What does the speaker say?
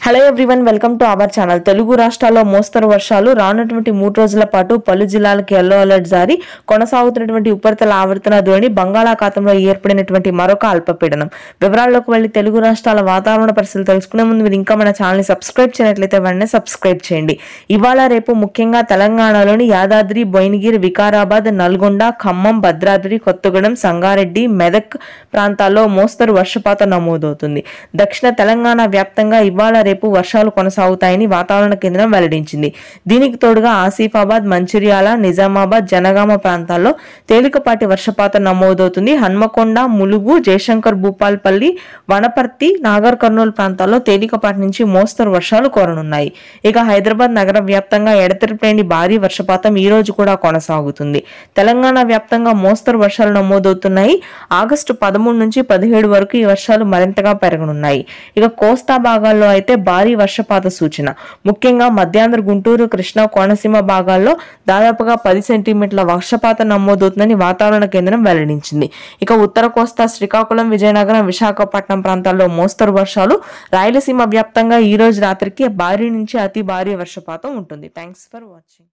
Hello everyone, welcome to our channel. Telugu రాష్ట్రాల్లో మోస్తరు వర్షాలు రానున్నటువంటి 3 రోజుల పాటు పలు జిల్లాలకు యెల్లో అలర్ట్ జారీ. కొనసాగుతున్నటువంటి ఉపరితల ఆవర్తన ద్రోణి బంగాళాఖాతంలో ఏర్పడినటువంటి మరొక అల్పపీడనం. వివరాల్లోకి వెళ్లి తెలుగు రాష్ట్రాల వాతావరణ పరిస్థితులు తెలుసుకునే ముందు మీరు ఇంకా మన ఛానల్ ని సబ్స్క్రైబ్ చేయనట్లయితే వెంటనే సబ్స్క్రైబ్ చేయండి. ఇవాళ రేపు ముఖ్యంగా తెలంగాణలోని యాదాద్రి, భువనగిరి, వికారాబాద్, నల్గొండ, ఖమ్మం, భద్రాద్రి, కొత్తగూడెం, సంగారెడ్డి, మెదక్ ప్రాంతాల్లో మోస్తరు వర్షపాతం నమోదవుతుంది. దక్షిణ తెలంగాణ వ్యాప్తంగా ఇవాళ రేపు వర్షాలు కొనసాగుతాయని వాతావరణ కేంద్రం వెల్లడించింది. దీనికి తోడుగా ఆసిఫాబాద్, మంచిర్యాల, నిజామాబాద్, జనగామ ప్రాంతాల్లో తేలికపాటి వర్షపాతం నమోదవుతుంది. హన్మకొండ, ములుగు, జయశంకర్ భూపాల్పల్లి, వనపర్తి, నాగర్ కర్నూలు ప్రాంతాల్లో తేలికపాటి నుంచి మోస్తరు వర్షాలు కురనున్నాయి. ఇక హైదరాబాద్ నగర వ్యాప్తంగా ఎడతెరిపి భారీ వర్షపాతం ఈ రోజు కూడా కొనసాగుతుంది. తెలంగాణ వ్యాప్తంగా మోస్తరు వర్షాలు నమోదవుతున్నాయి. ఆగస్టు 13 నుంచి 17 వరకు ఈ వర్షాలు మరింతగా పెరగనున్నాయి. ఇక కోస్తా భాగాల్లో అయితే భారీ వర్షపాత సూచన. ముఖ్యంగా మధ్యాంధ్ర, గుంటూరు, కృష్ణా, కోనసీమ భాగాల్లో దాదాపుగా 10 సెంటీమీటర్ల వర్షపాతం నమోదవుతుందని వాతావరణ కేంద్రం వెల్లడించింది. ఇక ఉత్తర కోస్తా, శ్రీకాకుళం, విజయనగరం, విశాఖపట్నం ప్రాంతాల్లో మోస్తరు వర్షాలు, రాయలసీమ వ్యాప్తంగా ఈ రోజు రాత్రికి భారీ నుంచి అతి భారీ వర్షపాతం ఉంటుంది. Thanks for watching.